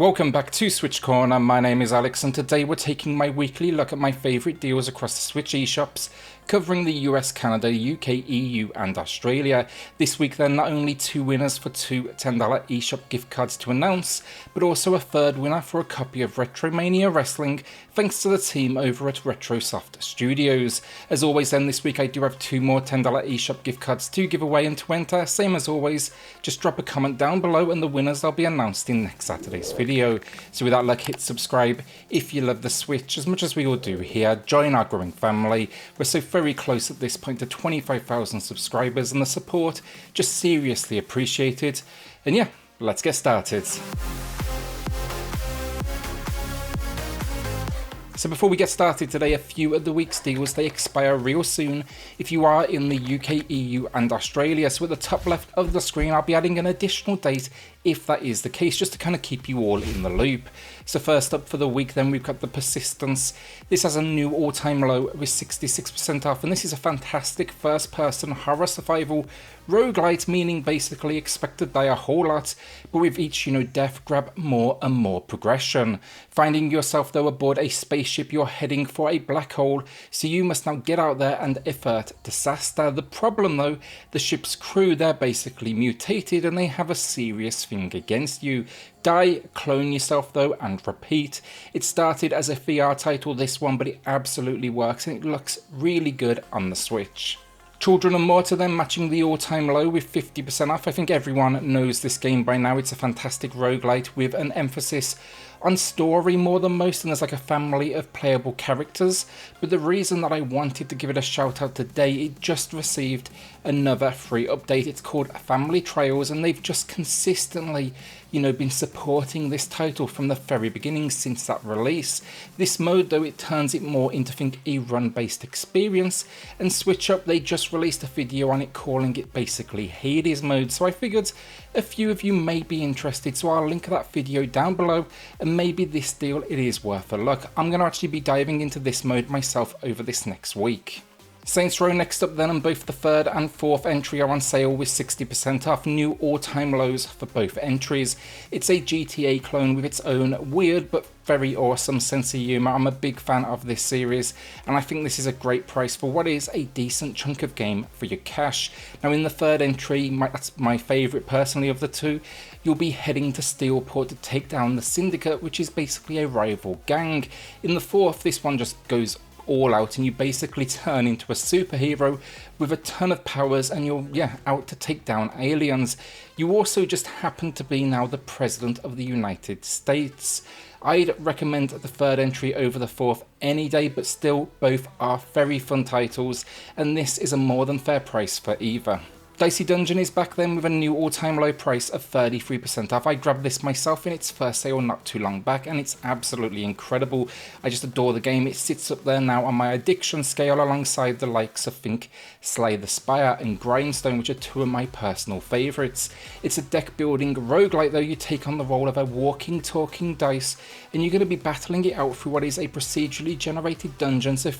Welcome back to Switch Corner. My name is Alex and today we're taking my weekly look at my favourite deals across the Switch eShops, covering the US, Canada, UK, EU and Australia. This week there are not only two winners for two $10 eShop gift cards to announce, but also a third winner for a copy of Retromania Wrestling, thanks to the team over at Retrosoft Studios. As always then, this week I do have two more $10 eShop gift cards to give away and to enter. Same as always, just drop a comment down below and the winners will be announced in next Saturday's video. So without luck, hit subscribe if you love the Switch as much as we all do here. Join our growing family. We're so very close at this point to 25,000 subscribers and the support just seriously appreciated. And yeah, let's get started. So before we get started today, a few of the week's deals, they expire real soon if you are in the UK, EU and Australia. So at the top left of the screen, I'll be adding an additional date if that is the case, just to kind of keep you all in the loop. So first up for the week then, we've got the Persistence. This has a new all-time low with 66% off, and this is a fantastic first-person horror survival roguelite, meaning basically expect to die a whole lot, but with each, death, grab more and more progression. Finding yourself though aboard a spaceship, you're heading for a black hole, so you must now get out there and avert disaster. The problem though, the ship's crew, they're basically mutated and they have a serious thing against you. Die, clone yourself though, and repeat. It started as a VR title, this one, but it absolutely works and it looks really good on the Switch. Children of Morta then matching the all-time low with 50% off. I think everyone knows this game by now. It's a fantastic roguelite with an emphasis on story more than most, and there's like a family of playable characters. But the reason that I wanted to give it a shout out today, it just received another free update. It's called Family Trails, and they've just consistently been supporting this title from the very beginning since that release. This mode though, it turns it more into a run based experience, and Switch Up, they just released a video on it calling it basically Hades mode, so I figured a few of you may be interested, so I'll link that video down below and maybe this deal, it is worth a look. I'm going to actually be diving into this mode myself over this next week. Saints Row next up then, and both the third and fourth entry are on sale with 60% off, new all-time lows for both entries. It's a GTA clone with its own weird but very awesome sense of humour. I'm a big fan of this series and I think this is a great price for what is a decent chunk of game for your cash. Now in the third entry, that's my favourite personally of the two, you'll be heading to Steelport to take down the Syndicate, which is basically a rival gang. In the fourth, this one just goes all out and you basically turn into a superhero with a ton of powers and you're out to take down aliens. You also just happen to be now the President of the United States. I'd recommend the third entry over the fourth any day, but still both are very fun titles and this is a more than fair price for either. Dicey Dungeon is back then with a new all-time low price of 33% off. I grabbed this myself in its first sale not too long back and it's absolutely incredible. I just adore the game. It sits up there now on my addiction scale alongside the likes of Slay the Spire and Grindstone, which are two of my personal favourites. It's a deck building roguelite though. You take on the role of a walking, talking dice and you're going to be battling it out through what is a procedurally generated dungeon, so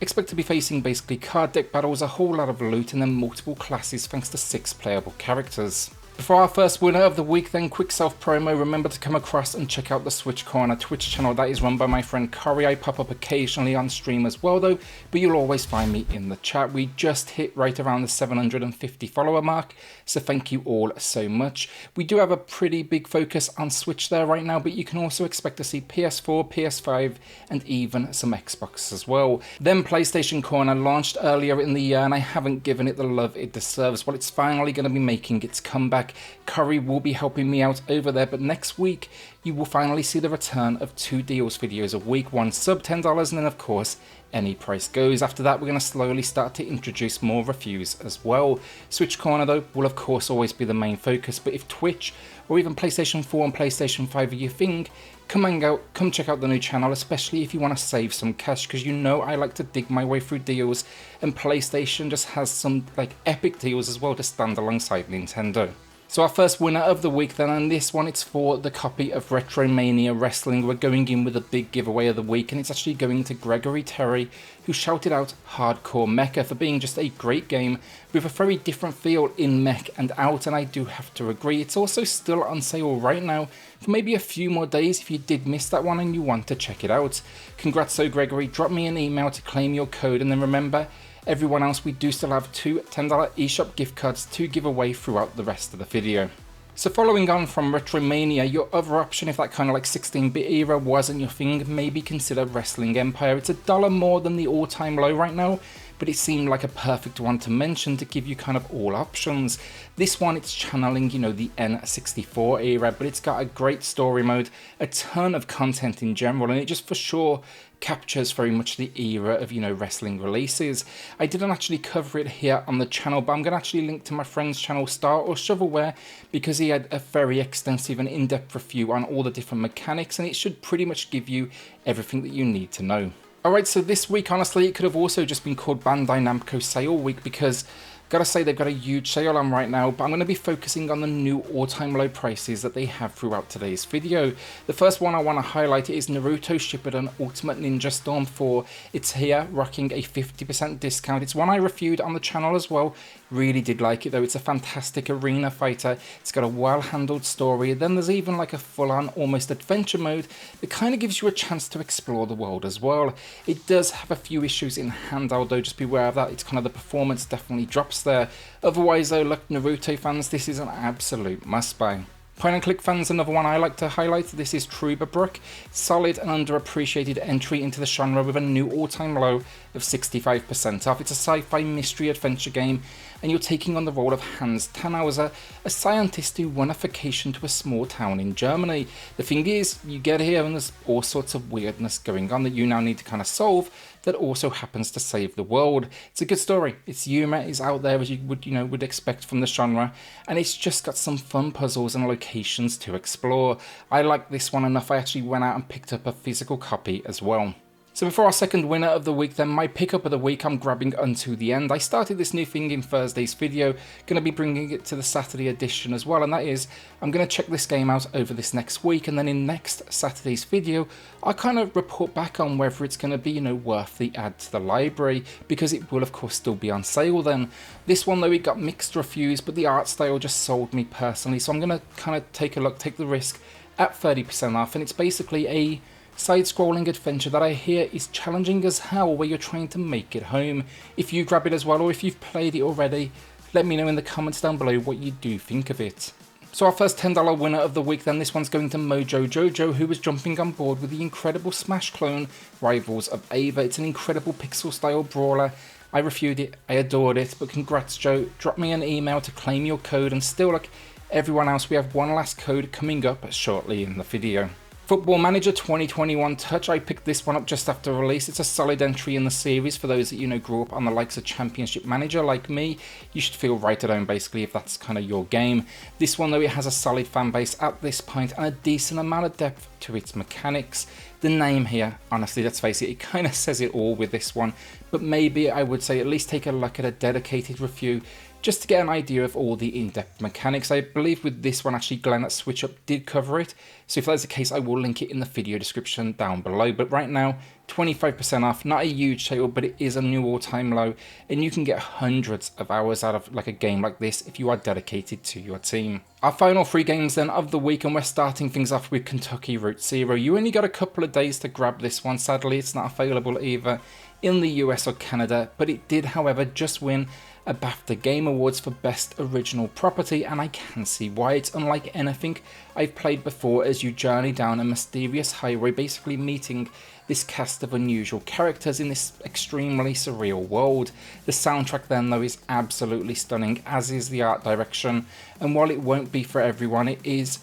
expect to be facing basically card deck battles, a whole lot of loot and then multiple classes thanks to 6 playable characters. For our first winner of the week then, quick self-promo, remember to come across and check out the Switch Corner Twitch channel. That is run by my friend Corey. I pop up occasionally on stream as well though, but you'll always find me in the chat. We just hit right around the 750 follower mark, so thank you all so much. We do have a pretty big focus on Switch there right now, but you can also expect to see PS4, PS5 and even some Xbox as well. Then PlayStation Corner launched earlier in the year and I haven't given it the love it deserves. Well, it's finally going to be making its comeback. Curry will be helping me out over there, but next week you will finally see the return of 2 deals videos a week, one sub $10 and then of course any price goes. After that we're going to slowly start to introduce more reviews as well. Switch Corner though will of course always be the main focus, but if Twitch or even PlayStation 4 and PlayStation 5 are your thing, come check out the new channel, especially if you want to save some cash, because I like to dig my way through deals and PlayStation just has some epic deals as well to stand alongside Nintendo. So our first winner of the week then, and this one it's for the copy of Retromania Wrestling. We're going in with a big giveaway of the week, and it's actually going to Gregory Terry, who shouted out Hardcore Mecha for being just a great game with a very different feel in mech and out, and I do have to agree. It's also still on sale right now for maybe a few more days if you did miss that one and you want to check it out. Congrats so Gregory, drop me an email to claim your code, and then remember, everyone else, we do still have two $10 eShop gift cards to give away throughout the rest of the video. So following on from Retromania, your other option, if that kind of like 16-bit era wasn't your thing, maybe consider Wrestling Empire. It's $1 more than the all-time low right now, but it seemed like a perfect one to mention to give you kind of all options. This one, it's channeling, you know, the N64 era, but it's got a great story mode, a ton of content in general, and it just for sure captures very much the era of, you know, wrestling releases. I didn't actually cover it here on the channel, but I'm going to actually link to my friend's channel, Star or Shovelware, because he had a very extensive and in-depth review on all the different mechanics, and it should pretty much give you everything that you need to know. Alright, so this week, honestly, it could have also just been called Bandai Namco Sale Week, because gotta say they've got a huge sale on right now, but I'm going to be focusing on the new all-time low prices that they have throughout today's video. The first one I want to highlight is Naruto Shippuden Ultimate Ninja Storm 4. It's here, rocking a 50% discount. It's one I reviewed on the channel as well. Really did like it though. It's a fantastic arena fighter. It's got a well-handled story. Then there's even like a full-on almost adventure mode that kind of gives you a chance to explore the world as well. It does have a few issues in handheld though, just beware of that. It's kind of the performance definitely drops there. Otherwise though, look, Naruto fans, this is an absolute must-buy. Point and click fans, another one I like to highlight, this is Truberbrook. Solid and underappreciated entry into the genre with a new all-time low of 65% off. It's a sci-fi mystery adventure game, and you're taking on the role of Hans Tannhauser, a scientist who won a vacation to a small town in Germany. The thing is, you get here and there's all sorts of weirdness going on that you now need to kind of solve, that also happens to save the world. It's a good story. Its humour is out there as you would expect from the genre, and it's just got some fun puzzles and locations to explore. I like this one enough I actually went out and picked up a physical copy as well. So before our second winner of the week then, my pickup of the week I'm grabbing unto the end. I started this new thing in Thursday's video, going to be bringing it to the Saturday edition as well, and that is, I'm going to check this game out over this next week, and then in next Saturday's video, I'll kind of report back on whether it's going to be, worth the add to the library, because it will of course still be on sale then. This one though, it got mixed reviews, but the art style just sold me personally, so I'm going to kind of take the risk at 30% off, and it's basically a side-scrolling adventure that I hear is challenging as hell, where you're trying to make it home. If you grab it as well, or if you've played it already, let me know in the comments down below what you do think of it. So our first $10 winner of the week then, this one's going to Mojo Jojo, who was jumping on board with the incredible Smash clone Rivals of Ava. It's an incredible pixel style brawler. I reviewed it, I adored it, but congrats Joe, drop me an email to claim your code, and still like everyone else, we have one last code coming up shortly in the video. Football Manager 2021 Touch, I picked this one up just after release. It's a solid entry in the series for those that grew up on the likes of Championship Manager like me. You should feel right at home basically if that's kind of your game. This one though, it has a solid fan base at this point and a decent amount of depth to its mechanics. The name here, honestly, let's face it kind of says it all with this one, but maybe I would say at least take a look at a dedicated review just to get an idea of all the in-depth mechanics. I believe with this one actually Glenn at SwitchUp did cover it, so if that's the case I will link it in the video description down below. But right now 25% off, not a huge sale, but it is a new all-time low, and you can get hundreds of hours out of like a game like this if you are dedicated to your team. Our final three games then of the week, and we're starting things off with Kentucky Route Zero. You only got a couple of days to grab this one. Sadly it's not available either in the US or Canada, but it did however just win a BAFTA Game Awards for Best Original Property, and I can see why. It's unlike anything I've played before, as you journey down a mysterious highway, basically meeting this cast of unusual characters in this extremely surreal world. The soundtrack then though is absolutely stunning, as is the art direction, and while it won't be for everyone, it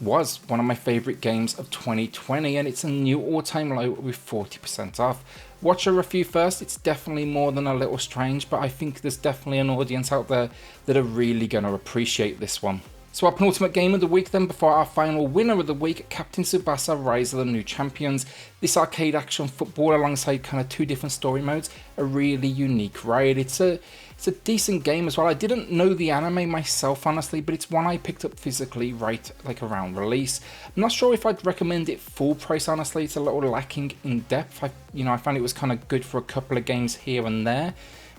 was one of my favourite games of 2020, and it's a new all-time low with 40% off. Watch a review first. It's definitely more than a little strange, but I think there's definitely an audience out there that are really going to appreciate this one. So our penultimate game of the week then, before our final winner of the week, Captain Tsubasa Rise of the New Champions. This arcade action football alongside kind of two different story modes, a really unique ride. It's a decent game as well. I didn't know the anime myself honestly, but it's one I picked up physically right like around release. I'm not sure if I'd recommend it full price honestly. It's a little lacking in depth. I found it was kind of good for a couple of games here and there.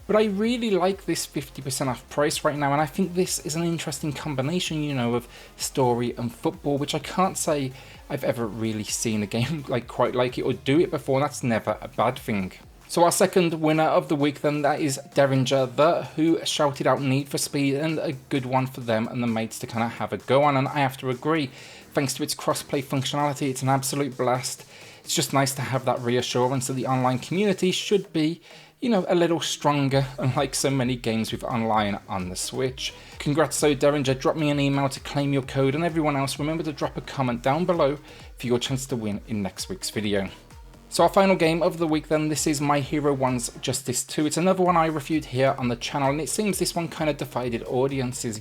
But I really like this 50% off price right now, and I think this is an interesting combination, of story and football, which I can't say I've ever really seen a game like quite like it or do it before, and that's never a bad thing. So our second winner of the week then, that is Derringer, who shouted out Need for Speed, and a good one for them and the mates to kind of have a go on, and I have to agree, thanks to its crossplay functionality, it's an absolute blast. It's just nice to have that reassurance that the online community should be a little stronger, unlike so many games with online on the Switch. Congrats though, Derringer. Drop me an email to claim your code, and everyone else, remember to drop a comment down below for your chance to win in next week's video. So our final game of the week then, this is My Hero 1's Justice 2. It's another one I reviewed here on the channel, and it seems this one kind of divided audiences.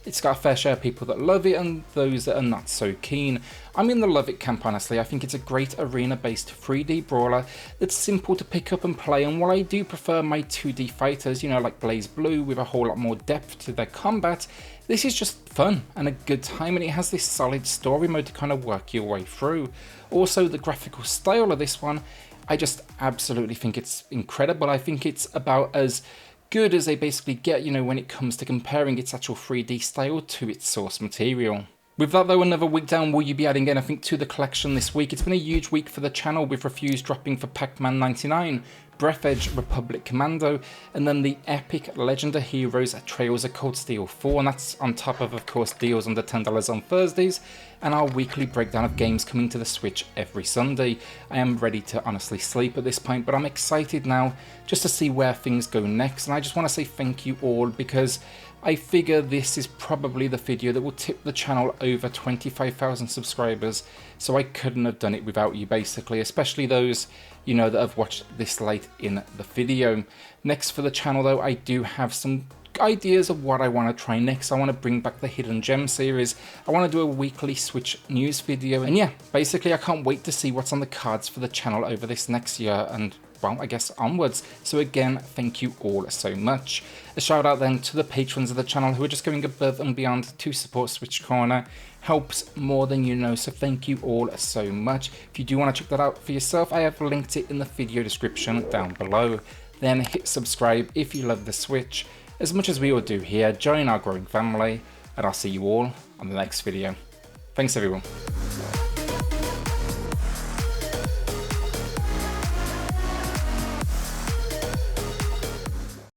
It's got a fair share of people that love it and those that are not so keen. I'm in the love it camp honestly. I think it's a great arena based 3D brawler that's simple to pick up and play, and while I do prefer my 2D fighters, like Blaze Blue with a whole lot more depth to their combat, this is just fun and a good time, and it has this solid story mode to kind of work your way through. Also, the graphical style of this one, I just absolutely think it's incredible. I think it's about as good as they basically get, when it comes to comparing its actual 3D style to its source material. With that though, another week down, will you be adding anything to the collection this week? It's been a huge week for the channel, with reviews dropping for Pac-Man 99, Breath Edge, Republic Commando, and then the epic Legend of Heroes Trails of Cold Steel 4, and that's on top of course, deals under $10 on Thursdays, and our weekly breakdown of games coming to the Switch every Sunday. I am ready to honestly sleep at this point, but I'm excited now just to see where things go next, and I just want to say thank you all, because I figure this is probably the video that will tip the channel over 25,000 subscribers, so I couldn't have done it without you basically, especially those, that have watched this late in the video. Next for the channel though, I do have some ideas of what I want to try next. I want to bring back the Hidden Gem series. I want to do a weekly Switch news video, and yeah, basically I can't wait to see what's on the cards for the channel over this next year and, well, I guess onwards. So again, thank you all so much. A shout out then to the patrons of the channel who are just going above and beyond to support SwitchCorner. Helps more than you know, so thank you all so much. If you do want to check that out for yourself, I have linked it in the video description down below. Then hit subscribe if you love the Switch as much as we all do here. Join our growing family, and I'll see you all on the next video. Thanks everyone.